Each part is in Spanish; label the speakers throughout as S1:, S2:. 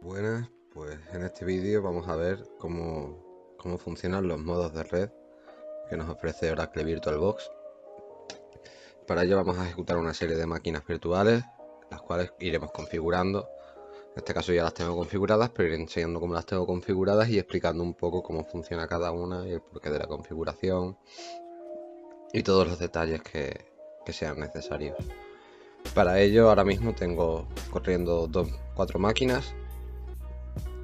S1: Buenas, pues en este vídeo vamos a ver cómo funcionan los modos de red que nos ofrece Oracle VirtualBox. Para ello vamos a ejecutar una serie de máquinas virtuales, las cuales iremos configurando. En este caso ya las tengo configuradas, pero iré enseñando cómo las tengo configuradas y explicando un poco cómo funciona cada una y el porqué de la configuración y todos los detalles que sean necesarios. Para ello ahora mismo tengo corriendo 4 máquinas,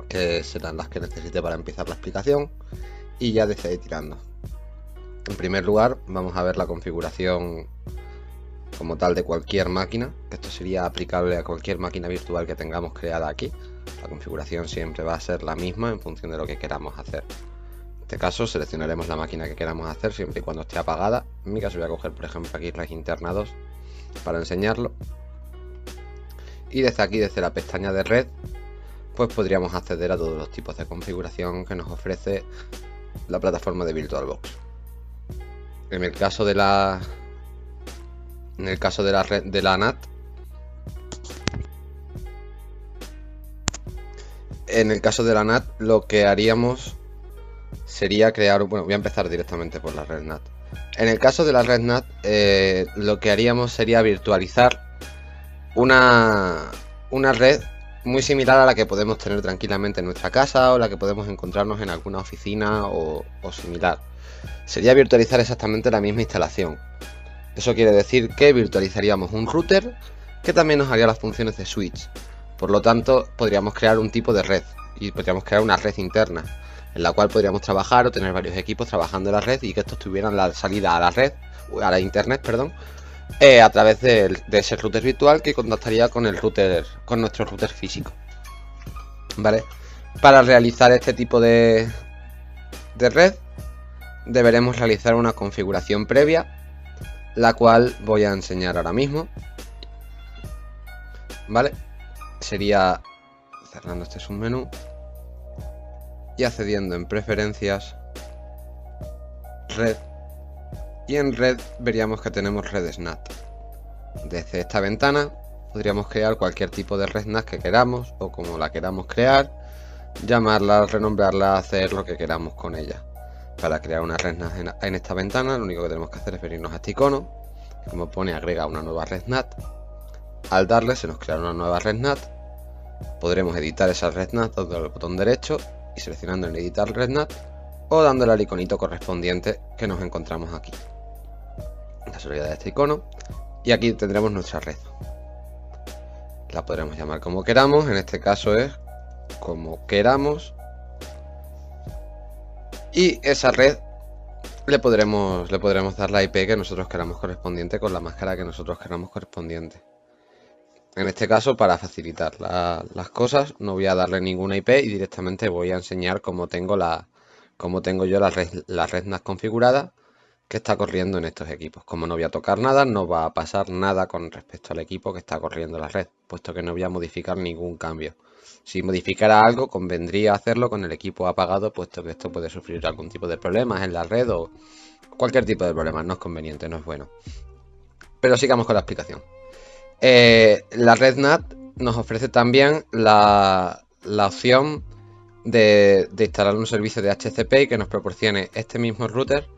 S1: que serán las que necesite para empezar la explicación, y ya desde ahí tirando. En primer lugar vamos a ver la configuración como tal de cualquier máquina, que esto sería aplicable a cualquier máquina virtual que tengamos creada aquí. La configuración siempre va a ser la misma en función de lo que queramos hacer. En este caso seleccionaremos la máquina que queramos hacer siempre y cuando esté apagada. En mi caso voy a coger por ejemplo aquí Red Interna 2 para enseñarlo, y desde aquí, desde la pestaña de red, pues podríamos acceder a todos los tipos de configuración que nos ofrece la plataforma de VirtualBox. En el caso de la red de la NAT, lo que haríamos sería crear, bueno, voy a empezar directamente por la red NAT. En el caso de la red NAT, lo que haríamos sería virtualizar una red muy similar a la que podemos tener tranquilamente en nuestra casa o la que podemos encontrarnos en alguna oficina o similar. Sería virtualizar exactamente la misma instalación. Eso quiere decir que virtualizaríamos un router que también nos haría las funciones de switch. Por lo tanto, podríamos crear un tipo de red y podríamos crear una red interna en la cual podríamos trabajar o tener varios equipos trabajando en la red y que estos tuvieran la salida a la red, a la internet, perdón, a través de ese router virtual que contactaría con nuestro router físico. ¿Vale? Para realizar este tipo de red deberemos realizar una configuración previa, la cual voy a enseñar ahora mismo. ¿Vale? Sería cerrando este submenú y accediendo en preferencias, red, y en red veríamos que tenemos redes NAT. Desde esta ventana podríamos crear cualquier tipo de red NAT que queramos o como la queramos crear, llamarla, renombrarla, hacer lo que queramos con ella. Para crear una red NAT en esta ventana, lo único que tenemos que hacer es venirnos a este icono, como pone agrega una nueva red NAT. Al darle se nos creará una nueva red NAT. Podremos editar esa red NAT dando al botón derecho y seleccionando en editar red NAT, o dándole al iconito correspondiente que nos encontramos aquí, la salida de este icono, y aquí tendremos nuestra red. La podremos llamar como queramos, en este caso es como queramos, y esa red le podremos dar la IP que nosotros queramos correspondiente con la máscara que nosotros queramos correspondiente. En este caso, para facilitar las cosas, no voy a darle ninguna IP y directamente voy a enseñar cómo tengo yo la red NAT configurada que está corriendo en estos equipos. Como no voy a tocar nada, no va a pasar nada con respecto al equipo que está corriendo la red, puesto que no voy a modificar ningún cambio. Si modificara algo, convendría hacerlo con el equipo apagado, puesto que esto puede sufrir algún tipo de problemas en la red o cualquier tipo de problemas. No es conveniente, no es bueno. Pero sigamos con la explicación. La red NAT nos ofrece también la opción de instalar un servicio de HCP y que nos proporcione este mismo router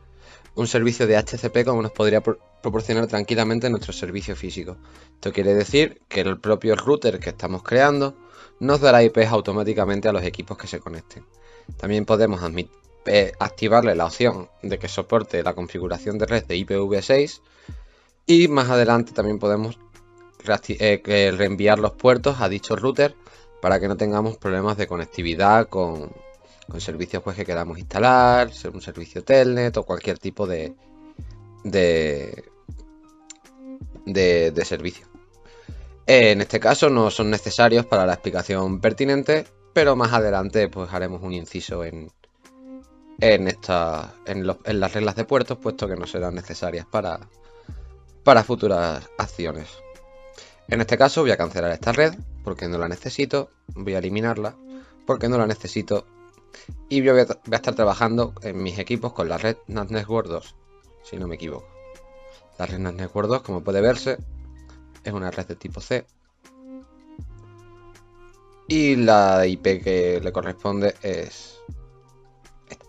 S1: un servicio de HCP como nos podría proporcionar tranquilamente nuestro servicio físico. Esto quiere decir que el propio router que estamos creando nos dará IPs automáticamente a los equipos que se conecten. También podemos activarle la opción de que soporte la configuración de red de IPv6, y más adelante también podemos reenviar los puertos a dicho router para que no tengamos problemas de conectividad con servicios pues, que queramos instalar, un servicio Telnet o cualquier tipo de servicio. En este caso no son necesarios para la explicación pertinente, pero más adelante pues haremos un inciso en las reglas de puertos, puesto que no serán necesarias para futuras acciones. En este caso voy a cancelar esta red porque no la necesito, voy a eliminarla porque no la necesito, y voy a estar trabajando en mis equipos con la red NAT Network 2, si no me equivoco. La red NAT Network 2, como puede verse, es una red de tipo C. Y la IP que le corresponde es esta,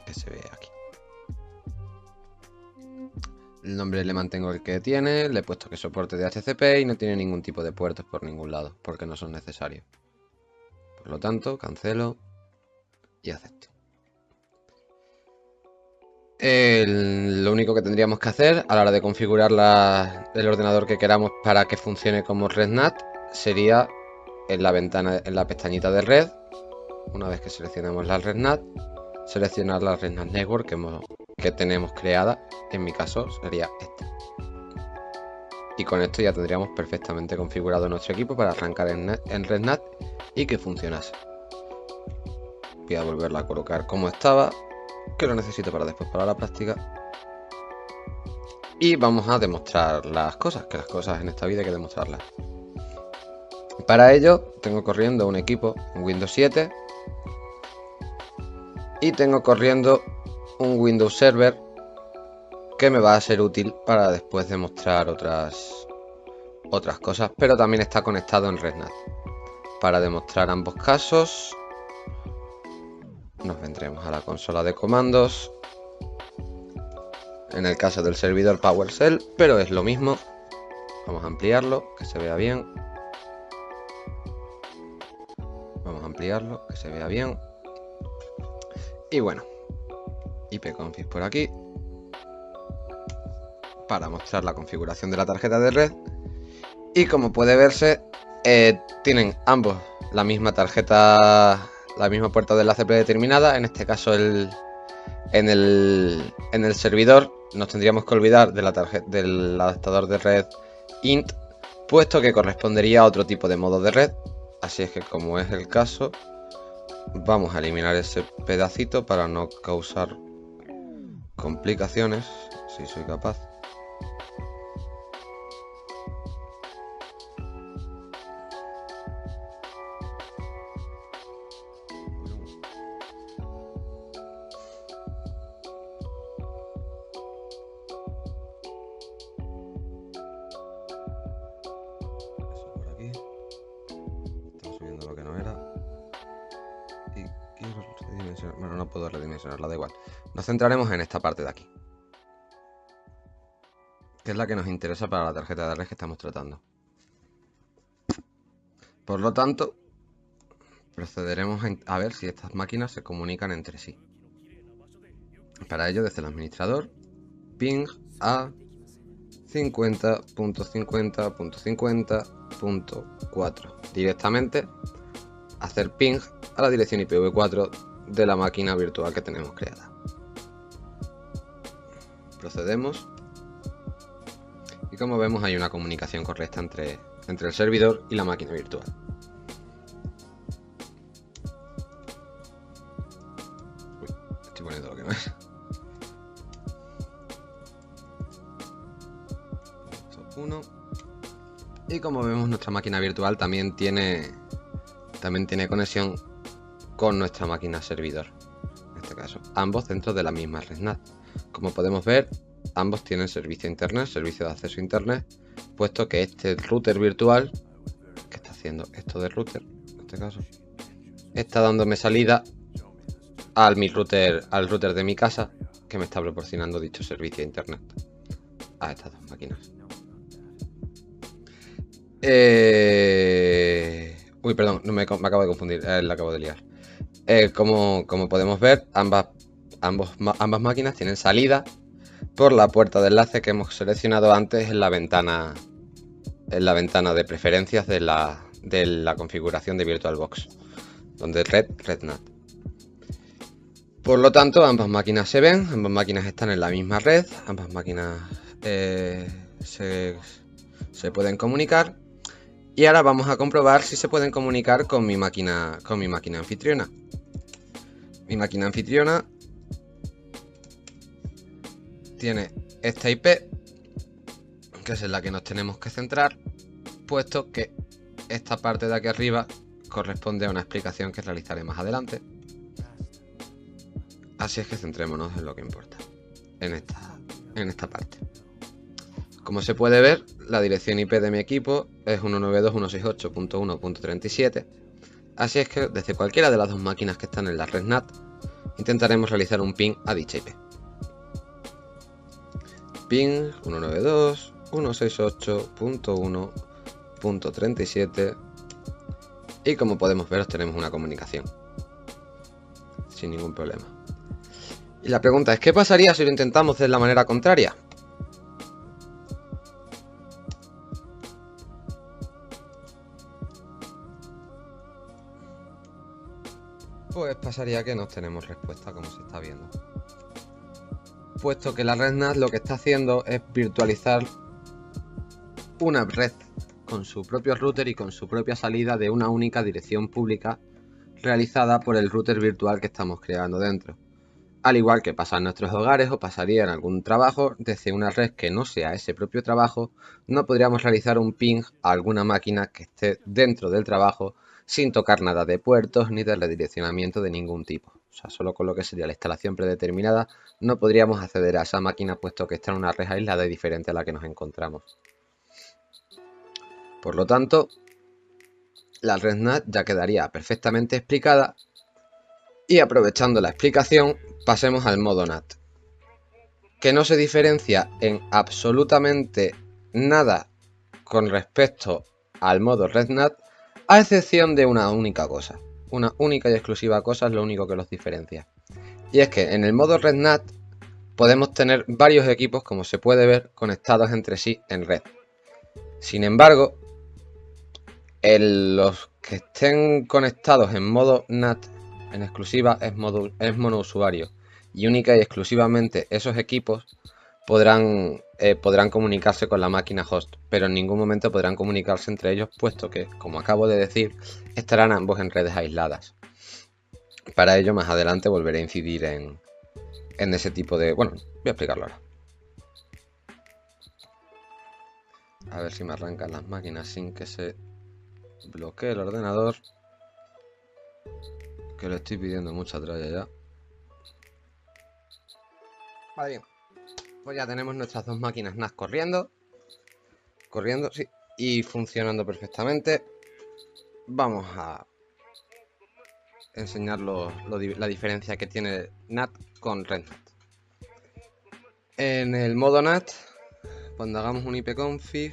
S1: que se ve aquí. El nombre le mantengo el que tiene, le he puesto que soporte DHCP y no tiene ningún tipo de puertos por ningún lado, porque no son necesarios. Por lo tanto, cancelo y acepto. Lo único que tendríamos que hacer a la hora de configurar el ordenador que queramos para que funcione como RedNAT sería en la ventana, en la pestañita de red, una vez que seleccionemos la RedNAT, seleccionar la RedNAT Network que tenemos creada, en mi caso sería esta. Y con esto ya tendríamos perfectamente configurado nuestro equipo para arrancar en RedNAT y que funcionase. Voy a volverla a colocar como estaba, que lo necesito para después para la práctica. Y vamos a demostrar las cosas, que las cosas en esta vida hay que demostrarlas. Para ello tengo corriendo un equipo en Windows 7 y tengo corriendo un Windows Server que me va a ser útil para después demostrar otras cosas, pero también está conectado en RedNAT. Para demostrar ambos casos nos vendremos a la consola de comandos, en el caso del servidor PowerShell, pero es lo mismo. Vamos a ampliarlo, que se vea bien. Vamos a ampliarlo, que se vea bien. Y bueno, ipconfig por aquí, para mostrar la configuración de la tarjeta de red. Y como puede verse, tienen ambos la misma tarjeta, la misma puerta de enlace predeterminada. En este caso en el servidor nos tendríamos que olvidar de la tarjeta del adaptador de red int, puesto que correspondería a otro tipo de modo de red. Así es que, como es el caso, vamos a eliminar ese pedacito para no causar complicaciones, si soy capaz. Bueno, no puedo redimensionarla, da igual. Nos centraremos en esta parte de aquí, que es la que nos interesa para la tarjeta de red que estamos tratando. Por lo tanto, procederemos a ver si estas máquinas se comunican entre sí. Para ello, desde el administrador, ping a 50.50.50.4. Directamente hacer ping a la dirección IPv4 de la máquina virtual que tenemos creada. Procedemos y, como vemos, hay una comunicación correcta entre el servidor y la máquina virtual. Uy, estoy poniendo lo que no es. Uno. Y como vemos, nuestra máquina virtual también tiene conexión con nuestra máquina servidor. En este caso, ambos dentro de la misma RedNAT. Como podemos ver, ambos tienen servicio a internet, servicio de acceso a internet, puesto que este router virtual, que está haciendo esto de router, en este caso, está dándome salida al router de mi casa, que me está proporcionando dicho servicio a internet a estas dos máquinas. Uy, perdón, me acabo de confundir, la acabo de liar. Como podemos ver, ambas máquinas tienen salida por la puerta de enlace que hemos seleccionado antes en la ventana de preferencias de la configuración de VirtualBox, donde RedNAT. Por lo tanto, ambas máquinas se ven, ambas máquinas están en la misma red, ambas máquinas se pueden comunicar. Y ahora vamos a comprobar si se pueden comunicar con mi máquina anfitriona. Mi máquina anfitriona tiene esta IP, que es en la que nos tenemos que centrar, puesto que esta parte de aquí arriba corresponde a una explicación que realizaré más adelante. Así es que centrémonos en lo que importa, en esta parte. Como se puede ver, la dirección IP de mi equipo es 192.168.1.37, así es que desde cualquiera de las dos máquinas que están en la red NAT, intentaremos realizar un ping a dicha IP. Ping 192.168.1.37 y como podemos ver obtenemos una comunicación sin ningún problema. Y la pregunta es, ¿qué pasaría si lo intentamos de la manera contraria? Pues pasaría que no obtenemos respuesta, como se está viendo. Puesto que la red NAT lo que está haciendo es virtualizar una red con su propio router y con su propia salida de una única dirección pública realizada por el router virtual que estamos creando dentro. Al igual que pasa en nuestros hogares o pasaría en algún trabajo, desde una red que no sea ese propio trabajo, no podríamos realizar un ping a alguna máquina que esté dentro del trabajo sin tocar nada de puertos ni de redireccionamiento de ningún tipo. O sea, solo con lo que sería la instalación predeterminada no podríamos acceder a esa máquina puesto que está en una red aislada y diferente a la que nos encontramos. Por lo tanto, la red NAT ya quedaría perfectamente explicada y aprovechando la explicación pasemos al modo NAT, que no se diferencia en absolutamente nada con respecto al modo red NAT, a excepción de una única cosa. Una única y exclusiva cosa es lo único que los diferencia. Y es que en el modo red NAT podemos tener varios equipos, como se puede ver, conectados entre sí en red. Sin embargo, los que estén conectados en modo NAT en exclusiva es monousuario. Y única y exclusivamente esos equipos podrán comunicarse con la máquina host, pero en ningún momento podrán comunicarse entre ellos, puesto que, como acabo de decir, estarán ambos en redes aisladas. Para ello, más adelante volveré a incidir en ese tipo de... Bueno, voy a explicarlo ahora. A ver si me arrancan las máquinas sin que se bloquee el ordenador, que le estoy pidiendo mucha tralla ya. Vale, bien. Pues ya tenemos nuestras dos máquinas NAS corriendo, sí, y funcionando perfectamente. Vamos a enseñar la diferencia que tiene NAT con RedNAT. En el modo NAT, cuando hagamos un ipconfig,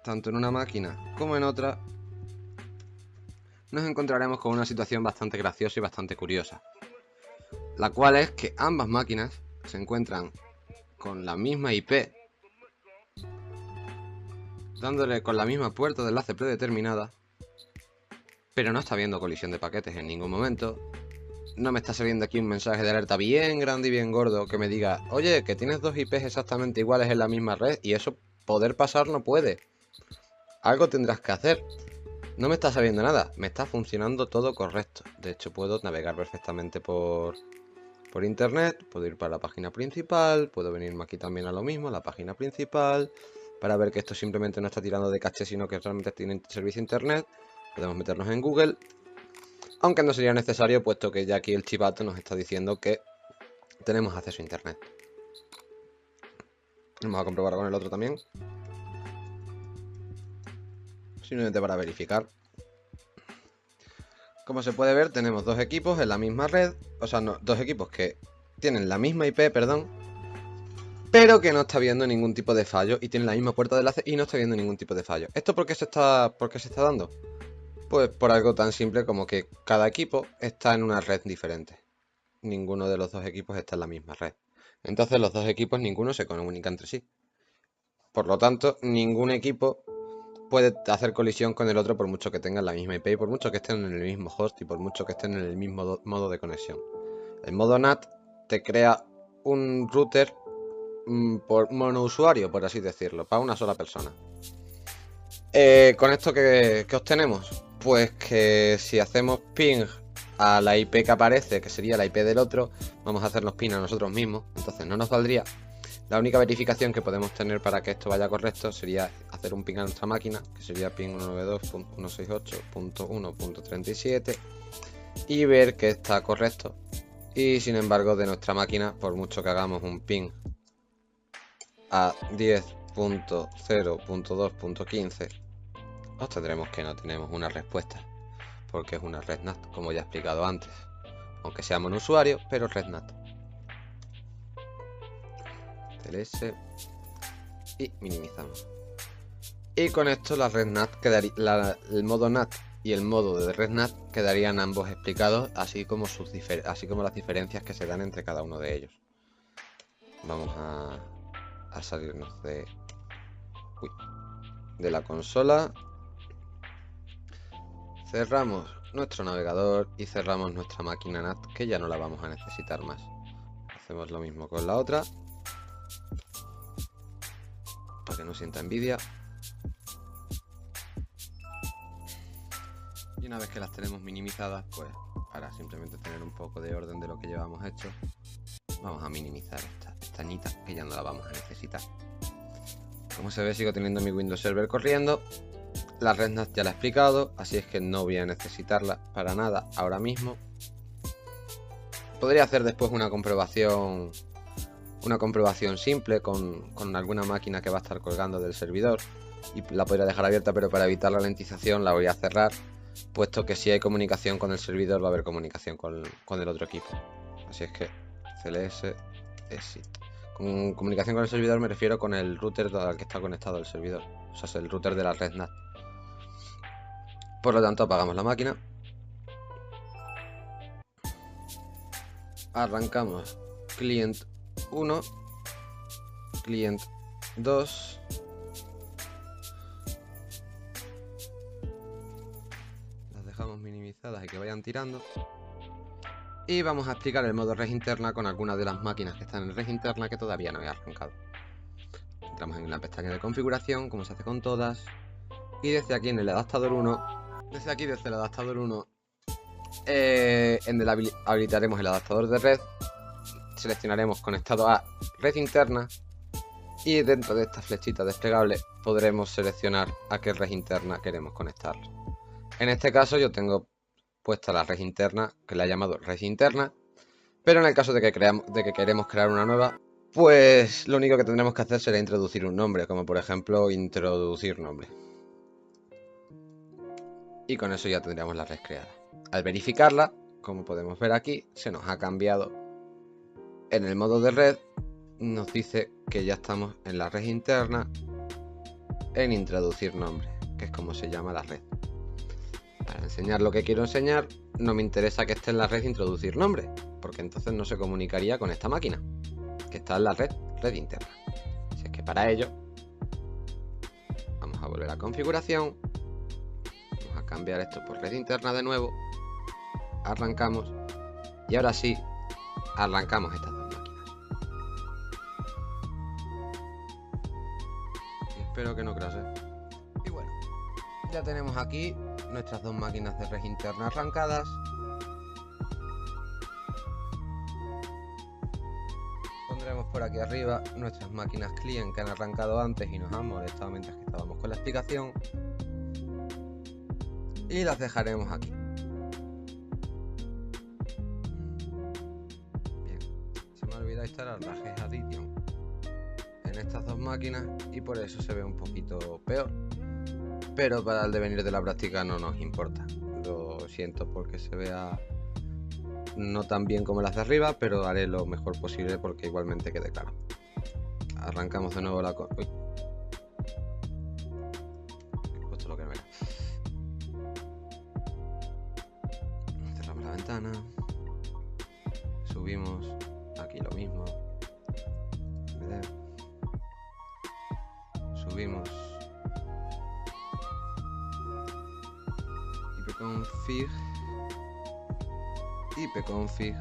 S1: tanto en una máquina como en otra, nos encontraremos con una situación bastante graciosa y bastante curiosa, la cual es que ambas máquinas se encuentran con la misma IP, dándole con la misma puerta de enlace predeterminada, pero no está habiendo colisión de paquetes en ningún momento. No me está saliendo aquí un mensaje de alerta bien grande y bien gordo que me diga, oye, que tienes dos IPs exactamente iguales en la misma red y eso poder pasar no puede. Algo tendrás que hacer. No me está saliendo nada, me está funcionando todo correcto. De hecho, puedo navegar perfectamente por internet, puedo ir para la página principal, puedo venirme aquí también a lo mismo, a la página principal, para ver que esto simplemente no está tirando de caché, sino que realmente tiene servicio internet. Podemos meternos en Google, aunque no sería necesario, puesto que ya aquí el chivato nos está diciendo que tenemos acceso a internet. Vamos a comprobar con el otro también, simplemente para verificar. Como se puede ver, tenemos dos equipos en la misma red, o sea, no, dos equipos que tienen la misma IP, perdón, pero que no está viendo ningún tipo de fallo y tienen la misma puerta de enlace y no está viendo ningún tipo de fallo. ¿Esto por qué se está dando? Pues por algo tan simple como que cada equipo está en una red diferente. Ninguno de los dos equipos está en la misma red. Entonces los dos equipos ninguno se comunica entre sí. Por lo tanto, ningún equipo puede hacer colisión con el otro por mucho que tengan la misma IP y por mucho que estén en el mismo host y por mucho que estén en el mismo modo de conexión. El modo NAT te crea un router por monousuario, por así decirlo, para una sola persona. ¿Con esto qué obtenemos? Pues que si hacemos ping a la IP que aparece, que sería la IP del otro, vamos a hacernos ping a nosotros mismos, entonces no nos valdría. La única verificación que podemos tener para que esto vaya correcto sería hacer un ping a nuestra máquina, que sería ping 192.168.1.37 y ver que está correcto. Y sin embargo de nuestra máquina, por mucho que hagamos un ping a 10.0.2.15, obtendremos que no tenemos una respuesta, porque es una red NAT, como ya he explicado antes. Aunque sea monousuario, pero red NAT. TLS y minimizamos. Y con esto la red NAT quedaría, el modo NAT y el modo de red NAT quedarían ambos explicados, así como las diferencias que se dan entre cada uno de ellos. Vamos a salirnos de la consola. Cerramos nuestro navegador y cerramos nuestra máquina NAT, que ya no la vamos a necesitar más. Hacemos lo mismo con la otra, para que no sienta envidia. Y una vez que las tenemos minimizadas, pues para simplemente tener un poco de orden de lo que llevamos hecho, vamos a minimizar esta ñita, que ya no la vamos a necesitar. Como se ve, sigo teniendo mi Windows Server corriendo. La red NAT ya la he explicado, así es que no voy a necesitarla para nada ahora mismo. Podría hacer después una comprobación simple con alguna máquina que va a estar colgando del servidor, y la podría dejar abierta, pero para evitar la ralentización la voy a cerrar, puesto que si hay comunicación con el servidor va a haber comunicación con el otro equipo. Así es que CLS exit. Con comunicación con el servidor me refiero con el router al que está conectado el servidor, o sea, es el router de la red NAT. Por lo tanto, apagamos la máquina, arrancamos client 1, client 2, las dejamos minimizadas y que vayan tirando, y vamos a explicar el modo red interna con algunas de las máquinas que están en red interna que todavía no he arrancado. Entramos en la pestaña de configuración, como se hace con todas, y desde aquí en el adaptador 1, desde el adaptador 1, habilitaremos el adaptador de red, seleccionaremos conectado a red interna, y dentro de esta flechita desplegable podremos seleccionar a qué red interna queremos conectarlo. En este caso yo tengo puesta la red interna, que la he llamado red interna, pero en el caso de que queremos crear una nueva, pues lo único que tendremos que hacer será introducir un nombre, como por ejemplo introducir nombre. Y con eso ya tendríamos la red creada. Al verificarla, como podemos ver aquí, se nos ha cambiado en el modo de red, nos dice que ya estamos en la red interna, en introducir nombre, que es como se llama la red. Para enseñar lo que quiero enseñar, no me interesa que esté en la red introducir nombre, porque entonces no se comunicaría con esta máquina, que está en la red interna. Así es que para ello, vamos a volver a configuración, vamos a cambiar esto por red interna de nuevo, arrancamos, y ahora sí, arrancamos estas dos máquinas. Y espero que no crashe. Y bueno, ya tenemos aquí nuestras dos máquinas de red interna arrancadas. Pondremos por aquí arriba nuestras máquinas client que han arrancado antes y nos han molestado mientras que estábamos con la explicación, y las dejaremos aquí. Bien, se me ha olvidado instalar la GES Addition en estas dos máquinas y por eso se ve un poquito peor, pero para el devenir de la práctica no nos importa. Lo siento porque se vea no tan bien como las de arriba, pero haré lo mejor posible porque igualmente quede claro. Arrancamos de nuevo la... Uy, justo lo que no era. Cerramos la ventana. Subimos. Aquí lo mismo. Subimos. ipconfig. ipconfig.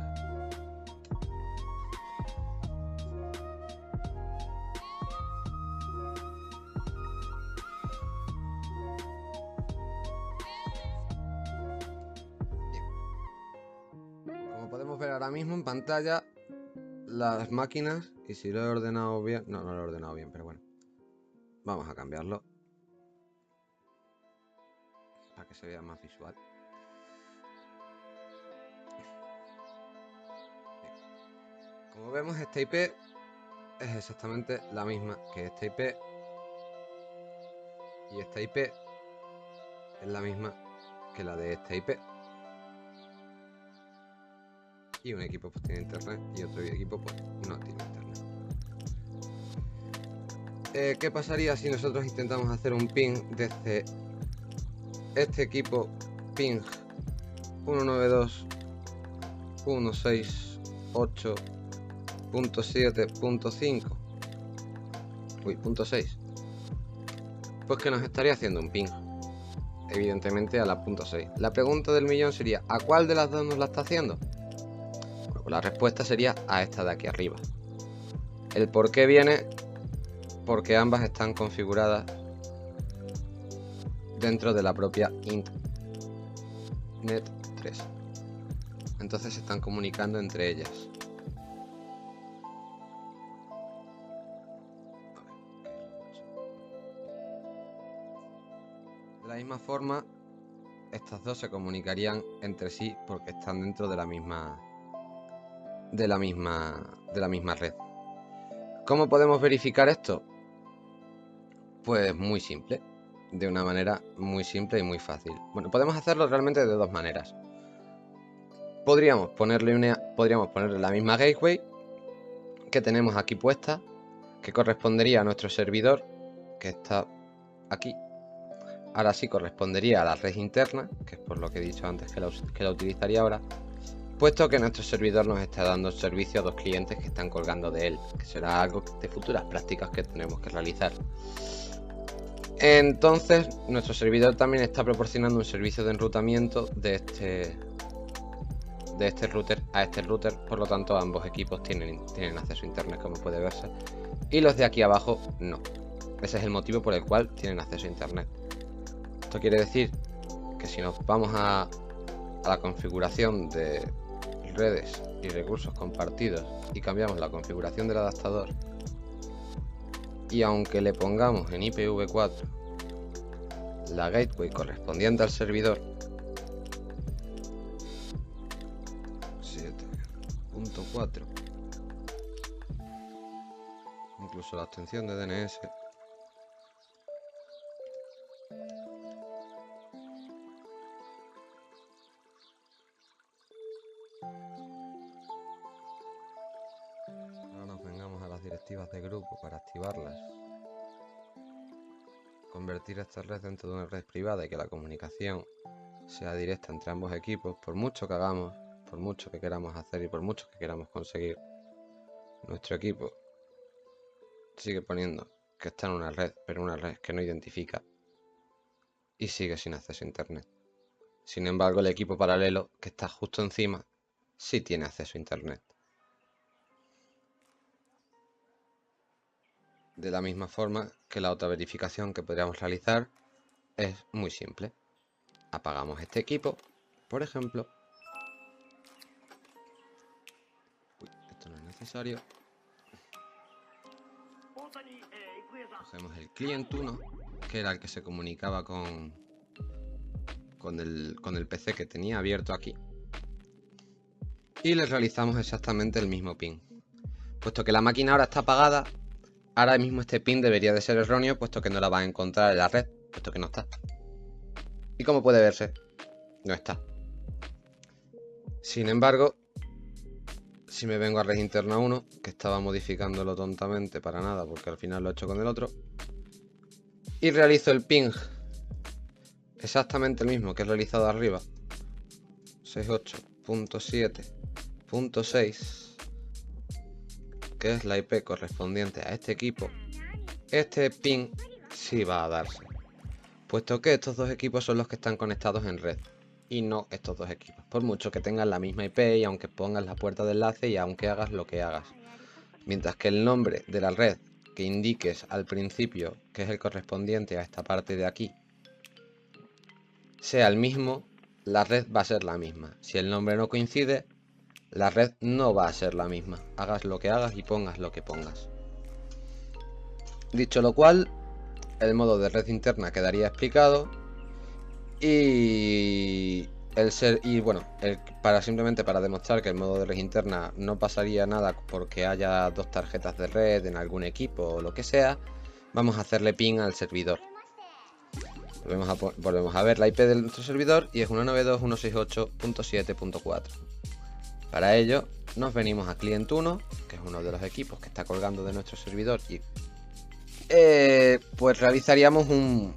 S1: Podemos ver ahora mismo en pantalla las máquinas, y si lo he ordenado bien, no lo he ordenado bien, pero bueno, vamos a cambiarlo para que se vea más visual. Como vemos, esta IP es exactamente la misma que esta IP, y esta IP es la misma que la de esta IP. Y un equipo pues tiene internet y otro equipo pues no tiene internet. ¿Qué pasaría si nosotros intentamos hacer un ping desde este equipo ping 192.168.7.5? Uy, punto 6. Pues que nos estaría haciendo un ping, evidentemente a la punto 6. La pregunta del millón sería, ¿a cuál de las dos nos la está haciendo? Bueno, pues la respuesta sería a esta de aquí arriba. El por qué viene porque ambas están configuradas dentro de la propia int net 3. Entonces se están comunicando entre ellas. De la misma forma, estas dos se comunicarían entre sí porque están dentro de la misma red. ¿Cómo podemos verificar esto? Pues muy simple, de una manera muy simple y muy fácil. Bueno, podemos hacerlo realmente de dos maneras. Podríamos ponerle la misma gateway que tenemos aquí puesta, que correspondería a nuestro servidor, que está aquí. Ahora sí correspondería a la red interna, que es por lo que he dicho antes que la utilizaría ahora, puesto que nuestro servidor nos está dando servicio a dos clientes que están colgando de él, que será algo de futuras prácticas que tenemos que realizar. Entonces, nuestro servidor también está proporcionando un servicio de enrutamiento de este router a este router, por lo tanto ambos equipos tienen acceso a internet, como puede verse, y los de aquí abajo no. Ese es el motivo por el cual tienen acceso a internet. Esto quiere decir que si nos vamos a la configuración de redes y recursos compartidos y cambiamos la configuración del adaptador, y aunque le pongamos en IPv4 la gateway correspondiente al servidor 7.4, incluso la extensión de DNS, ahora nos vengamos a las directivas de grupo para activarlas, convertir esta red dentro de una red privada y que la comunicación sea directa entre ambos equipos. Por mucho que hagamos, por mucho que queramos hacer y por mucho que queramos conseguir, nuestro equipo sigue poniendo que está en una red, pero una red que no identifica, y sigue sin acceso a internet. Sin embargo, el equipo paralelo que está justo encima sí tiene acceso a internet. De la misma forma que la otra verificación que podríamos realizar es muy simple. Apagamos este equipo, por ejemplo. Uy, esto no es necesario. Cogemos el client 1, que era el que se comunicaba con el PC que tenía abierto aquí, y le realizamos exactamente el mismo ping. Puesto que la máquina ahora está apagada, ahora mismo este ping debería de ser erróneo, puesto que no la va a encontrar en la red, puesto que no está. Y como puede verse, no está. Sin embargo, si me vengo a red interna 1, que estaba modificándolo tontamente para nada, porque al final lo he hecho con el otro, y realizo el ping exactamente el mismo que he realizado arriba, 68.7.6, que es la IP correspondiente a este equipo, este ping sí va a darse, puesto que estos dos equipos son los que están conectados en red y no estos dos equipos, por mucho que tengan la misma IP y aunque pongas la puerta de enlace y aunque hagas lo que hagas. Mientras que el nombre de la red que indiques al principio, que es el correspondiente a esta parte de aquí, sea el mismo, la red va a ser la misma. Si el nombre no coincide, la red no va a ser la misma, hagas lo que hagas y pongas lo que pongas. Dicho lo cual, el modo de red interna quedaría explicado y simplemente para demostrar que el modo de red interna no pasaría nada porque haya dos tarjetas de red en algún equipo o lo que sea, vamos a hacerle ping al servidor. Volvemos a ver la IP de nuestro servidor y es 192.168.7.4. Para ello nos venimos a client 1, que es uno de los equipos que está colgando de nuestro servidor, y pues realizaríamos un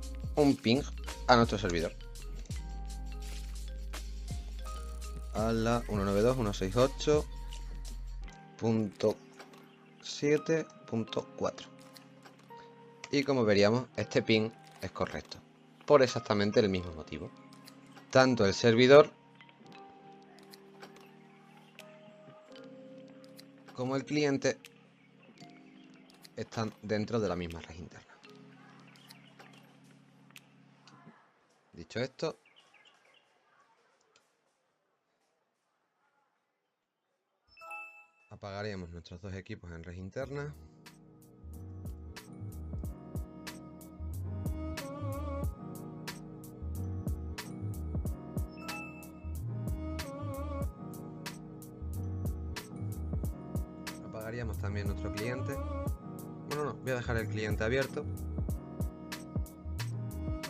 S1: ping a nuestro servidor. A la 192.168.7.4. Y como veríamos, este ping es correcto, por exactamente el mismo motivo. Tanto el servidor como el cliente están dentro de la misma red interna. Dicho esto, apagaríamos nuestros dos equipos en red interna. Apagaríamos también nuestro cliente. Bueno, no, voy a dejar el cliente abierto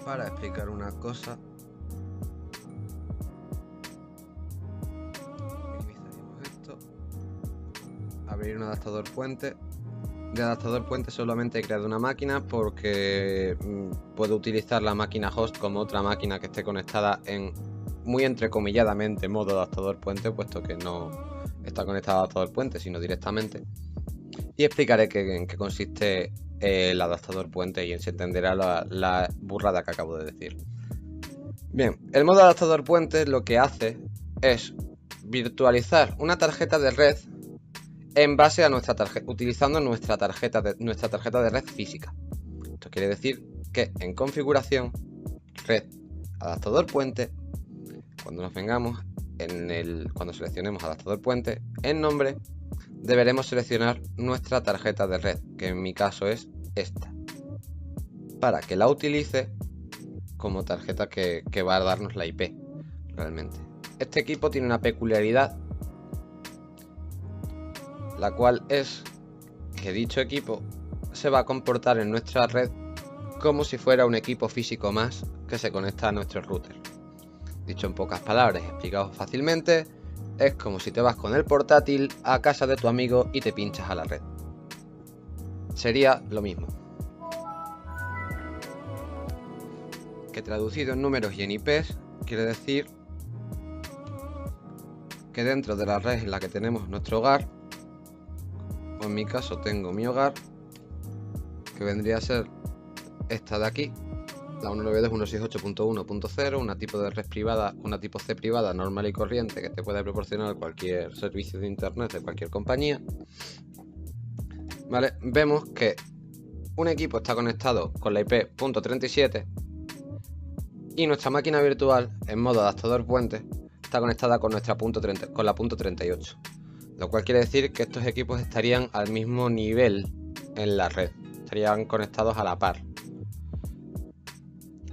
S1: para explicar una cosa. Minimizaríamos esto. Abrir un adaptador puente. De adaptador puente solamente he creado una máquina porque puedo utilizar la máquina host como otra máquina que esté conectada en, muy entrecomilladamente, modo adaptador puente, puesto que no está conectada a adaptador puente, sino directamente. Y explicaré en qué consiste el adaptador puente y se entenderá la burrada que acabo de decir. Bien, el modo adaptador puente lo que hace es virtualizar una tarjeta de red en base a nuestra tarjeta, utilizando nuestra tarjeta de red física. Esto quiere decir que en configuración, red, adaptador puente, cuando nos vengamos cuando seleccionemos adaptador puente, en nombre deberemos seleccionar nuestra tarjeta de red, que en mi caso es esta, para que la utilice como tarjeta que va a darnos la IP realmente. Este equipo tiene una peculiaridad, la cual es que dicho equipo se va a comportar en nuestra red como si fuera un equipo físico más que se conecta a nuestro router. Dicho en pocas palabras, explicado fácilmente, es como si te vas con el portátil a casa de tu amigo y te pinchas a la red. Sería lo mismo. Que traducido en números y en IPs, quiere decir que dentro de la red en la que tenemos nuestro hogar, o en mi caso tengo mi hogar, que vendría a ser esta de aquí, la 192.168.1.0, una tipo de red privada, una tipo C privada normal y corriente que te puede proporcionar cualquier servicio de internet de cualquier compañía. Vale, vemos que un equipo está conectado con la IP .37 y nuestra máquina virtual en modo adaptador puente está conectada con nuestra con la .38, lo cual quiere decir que estos equipos estarían al mismo nivel en la red, estarían conectados a la par.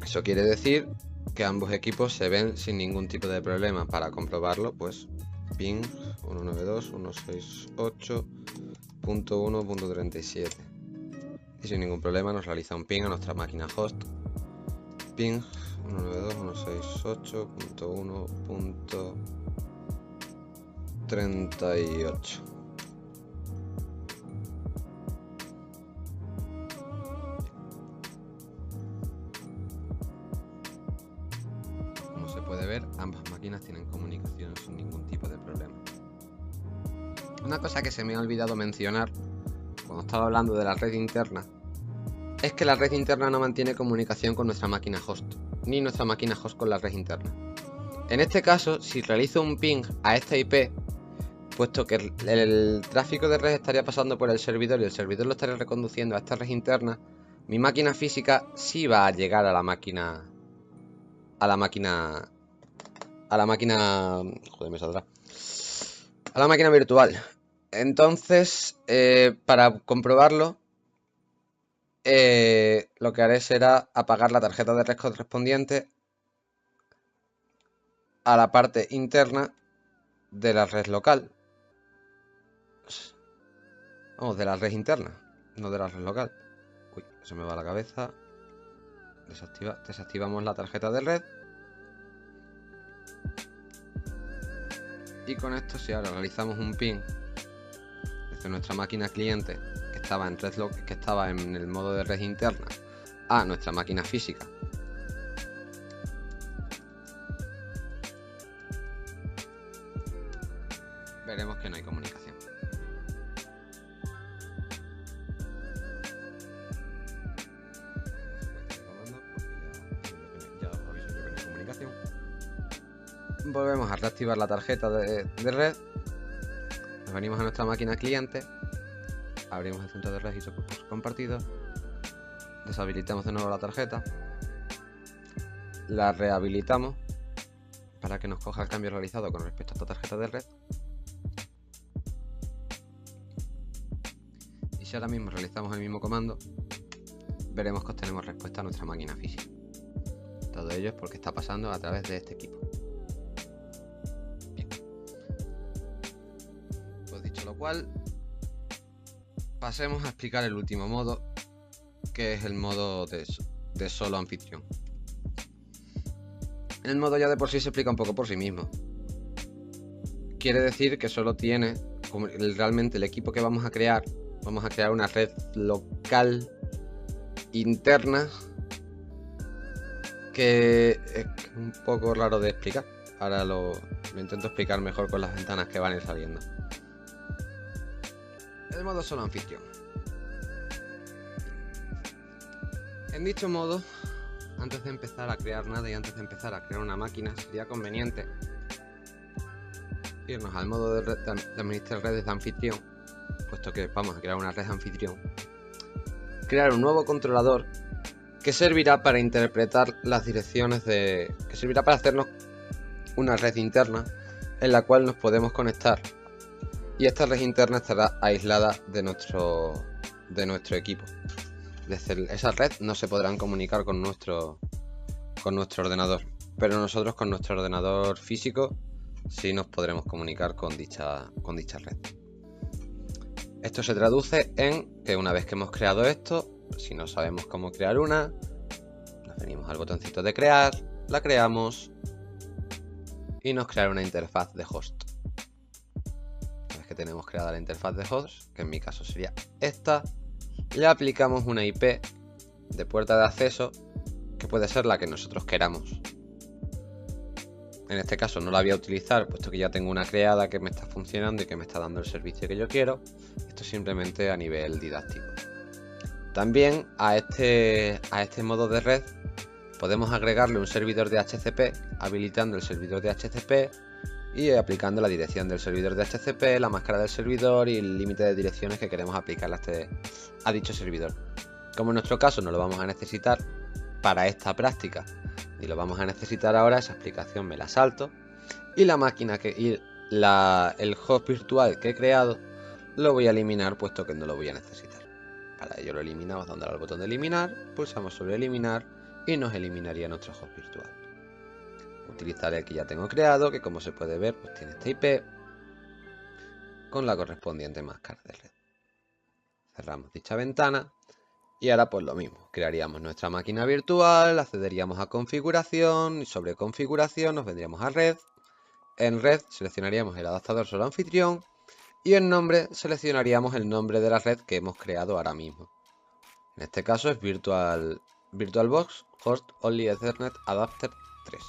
S1: Eso quiere decir que ambos equipos se ven sin ningún tipo de problema. Para comprobarlo, pues ping 192.168.1.37 y sin ningún problema nos realiza un ping a nuestra máquina host, ping 192.168.38. Como se puede ver, ambas máquinas tienen comunicación sin ningún tipo de problema. Una cosa que se me ha olvidado mencionar cuando estaba hablando de la red interna es que la red interna no mantiene comunicación con nuestra máquina host, ni nuestra máquina host con la red interna. En este caso, si realizo un ping a esta IP, puesto que el tráfico de red estaría pasando por el servidor y el servidor lo estaría reconduciendo a esta red interna, mi máquina física sí va a llegar a la máquina... Joder, me saldrá. A la máquina virtual. Entonces, para comprobarlo, lo que haré será apagar la tarjeta de red correspondiente a la parte interna de la red local. Vamos, de la red interna, no de la red local. Uy, se me va la cabeza. Desactivamos la tarjeta de red. Y con esto, si ahora realizamos un ping desde nuestra máquina cliente que estaba en el modo de red interna a nuestra máquina física, veremos que no hay comunicación. Volvemos a reactivar la tarjeta de red. Nos venimos a nuestra máquina cliente, abrimos el centro de red y soportes compartidos, deshabilitamos de nuevo la tarjeta, la rehabilitamos para que nos coja el cambio realizado con respecto a esta tarjeta de red. Y si ahora mismo realizamos el mismo comando, veremos que obtenemos respuesta a nuestra máquina física. Todo ello es porque está pasando a través de este equipo. Bien. Pues dicho lo cual, pasemos a explicar el último modo, que es el modo de solo anfitrión. El modo ya de por sí se explica un poco por sí mismo. Quiere decir que solo tiene, realmente el equipo que vamos a crear una red local interna que es un poco raro de explicar. Ahora lo intento explicar mejor con las ventanas que van a ir saliendo. El modo solo anfitrión. En dicho modo, antes de empezar a crear nada y antes de empezar a crear una máquina, sería conveniente irnos al modo de administrar redes de anfitrión, puesto que vamos a crear una red de anfitrión. Crear un nuevo controlador que servirá para interpretar las direcciones que servirá para hacernos una red interna en la cual nos podemos conectar, y esta red interna estará aislada de nuestro equipo. Desde esa red no se podrán comunicar con nuestro ordenador, pero nosotros con nuestro ordenador físico sí nos podremos comunicar con dicha red. Esto se traduce en que una vez que hemos creado esto, si no sabemos cómo crear una, nos venimos al botoncito de crear, la creamos y nos creará una interfaz de host. Una vez que tenemos creada la interfaz de host, que en mi caso sería esta, le aplicamos una IP de puerta de acceso que puede ser la que nosotros queramos. En este caso no la voy a utilizar, puesto que ya tengo una creada que me está funcionando y que me está dando el servicio que yo quiero. Esto simplemente a nivel didáctico. También a este modo de red podemos agregarle un servidor de HCP, habilitando el servidor de HCP y aplicando la dirección del servidor de HCP, la máscara del servidor y el límite de direcciones que queremos aplicarle a dicho servidor. Como en nuestro caso no lo vamos a necesitar para esta práctica y lo vamos a necesitar ahora, esa explicación me la salto, y la máquina el host virtual que he creado lo voy a eliminar, puesto que no lo voy a necesitar. Para ello lo eliminamos dándole al botón de eliminar, pulsamos sobre eliminar y nos eliminaría nuestro host virtual. Utilizaré el que ya tengo creado, que como se puede ver pues tiene esta IP con la correspondiente máscara de red. Cerramos dicha ventana y ahora pues lo mismo, crearíamos nuestra máquina virtual, accederíamos a configuración y sobre configuración nos vendríamos a red. En red seleccionaríamos el adaptador solo anfitrión y en nombre seleccionaríamos el nombre de la red que hemos creado ahora mismo. En este caso es VirtualBox Host Only Ethernet Adapter 3.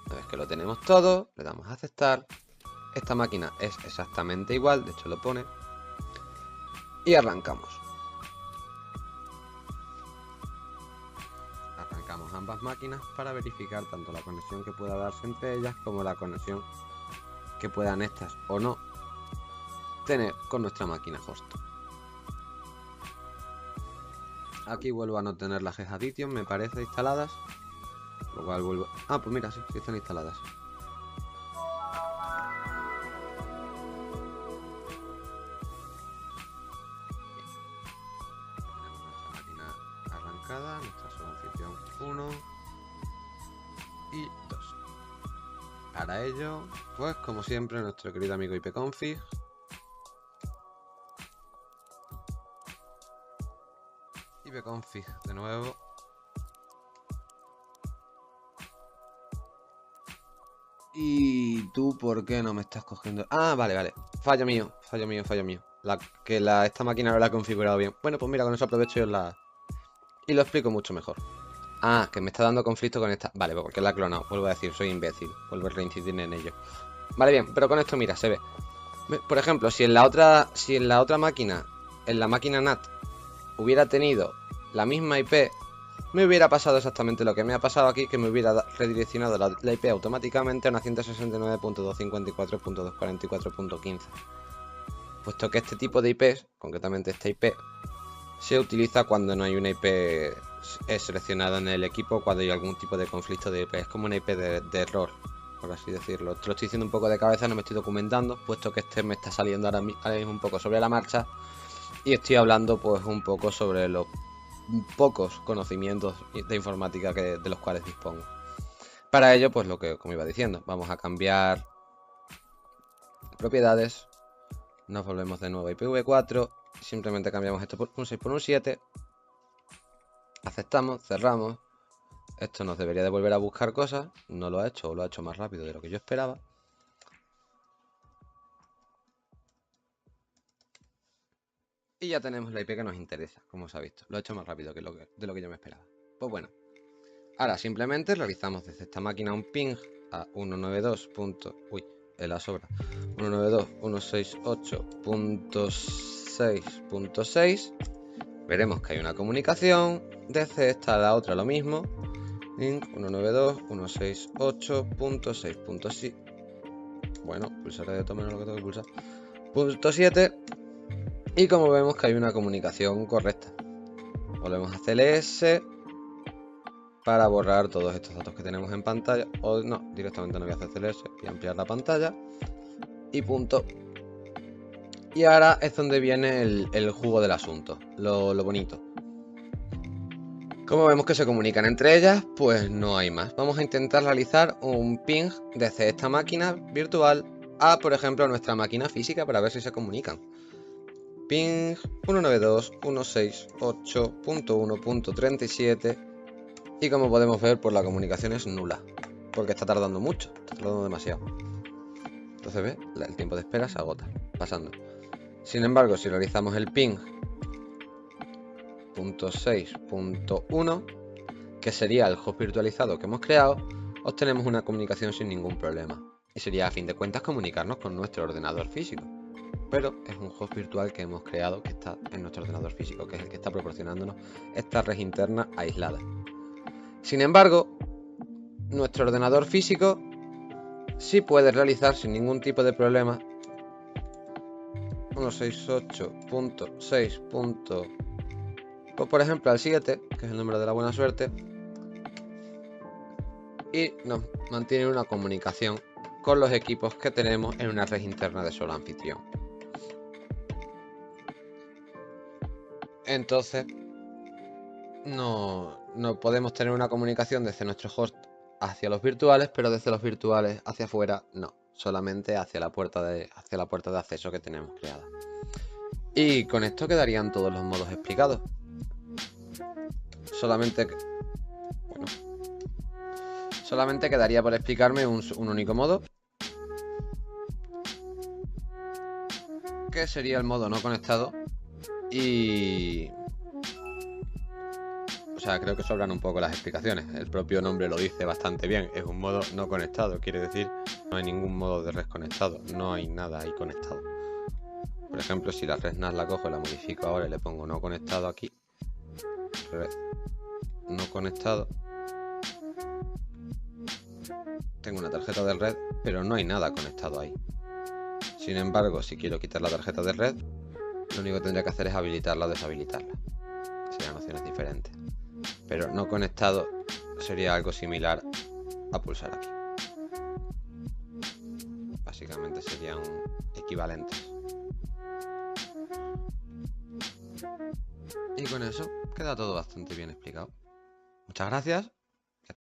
S1: Una vez que lo tenemos todo, le damos a aceptar. Esta máquina es exactamente igual, de hecho lo pone. Y arrancamos. Arrancamos ambas máquinas para verificar tanto la conexión que pueda darse entre ellas como la conexión que puedan estas o no tener con nuestra máquina host. Aquí vuelvo a no tener las Head Addition, me parece, instaladas. Lo cual vuelvo... Ah, pues mira, sí están instaladas. Tenemos nuestra máquina arrancada, nuestra solo anfitrión 1 y 2. Para ello, pues como siempre, nuestro querido amigo ipconfig. ipconfig de nuevo. ¿Y tú por qué no me estás cogiendo? Ah, vale. Fallo mío. Esta máquina no la he configurado bien. Bueno, pues mira, con eso aprovecho y lo explico mucho mejor. Ah, que me está dando conflicto con esta. Vale, pues porque la he clonado. Vuelvo a decir, soy imbécil. Vuelvo a reincidir en ello. Vale, bien, pero con esto, mira, se ve. Por ejemplo, si en la otra máquina, en la máquina NAT, hubiera tenido la misma IP, me hubiera pasado exactamente lo que me ha pasado aquí, que me hubiera redireccionado la IP automáticamente a una 169.254.244.15. Puesto que este tipo de IPs, concretamente esta IP, se utiliza cuando no hay una IP seleccionada en el equipo, cuando hay algún tipo de conflicto de IP. Es como una IP de error, por así decirlo. Te lo estoy diciendo un poco de cabeza, no me estoy documentando, puesto que este me está saliendo ahora mismo un poco sobre la marcha. Y estoy hablando pues un poco sobre los pocos conocimientos de informática de los cuales dispongo. Para ello, pues como iba diciendo, vamos a cambiar propiedades. Nos volvemos de nuevo a IPv4. Simplemente cambiamos esto por un 6 por un 7. Aceptamos, cerramos. Esto nos debería de volver a buscar cosas. No lo ha hecho, o lo ha hecho más rápido de lo que yo esperaba. Y ya tenemos la IP que nos interesa, como se ha visto. Lo ha hecho más rápido de lo que yo me esperaba. Pues bueno. Ahora simplemente realizamos desde esta máquina un ping a 192. Uy, en la sobra. 192.168.6.6. Veremos que hay una comunicación. Desde esta a la otra lo mismo. 192.168.6.6. Bueno, pulsaré de todo menos lo que tengo que pulsar. Punto 7. Y como vemos que hay una comunicación correcta. Volvemos a CLS para borrar todos estos datos que tenemos en pantalla. O no, directamente no voy a hacer CLS. Voy a ampliar la pantalla. Y punto. Y ahora es donde viene el jugo del asunto. Lo bonito. Como vemos que se comunican entre ellas, pues no hay más. Vamos a intentar realizar un ping desde esta máquina virtual a, por ejemplo, nuestra máquina física para ver si se comunican. Ping 192.168.1.37 y como podemos ver, pues la comunicación es nula, porque está tardando mucho, está tardando demasiado. Entonces, ¿ves? El tiempo de espera se agota, pasando. Sin embargo, si realizamos el ping .6.1, que sería el host virtualizado que hemos creado, obtenemos una comunicación sin ningún problema. Y sería a fin de cuentas comunicarnos con nuestro ordenador físico. Pero es un host virtual que hemos creado que está en nuestro ordenador físico, que es el que está proporcionándonos esta red interna aislada. Sin embargo, nuestro ordenador físico sí puede realizar sin ningún tipo de problema 168.6. Pues por ejemplo al 7, que es el número de la buena suerte, y nos mantiene una comunicación con los equipos que tenemos en una red interna de solo anfitrión. Entonces no podemos tener una comunicación desde nuestro host hacia los virtuales, pero desde los virtuales hacia afuera no, solamente hacia la puerta de acceso que tenemos creada. Y con esto quedarían todos los modos explicados. Solamente quedaría por explicarme un único modo, que sería el modo no conectado. Y... o sea, creo que sobran un poco las explicaciones. El propio nombre lo dice bastante bien. Es un modo no conectado, quiere decir no hay ningún modo de red conectado. No hay nada ahí conectado. Por ejemplo, si la red NAS la cojo, la modifico ahora y le pongo no conectado aquí. Red no conectado. Tengo una tarjeta de red, pero no hay nada conectado ahí. Sin embargo, si quiero quitar la tarjeta de red, lo único que tendría que hacer es habilitarla o deshabilitarla. Serían opciones diferentes. Pero no conectado sería algo similar a pulsar aquí. Básicamente serían equivalentes. Y con eso queda todo bastante bien explicado. Muchas gracias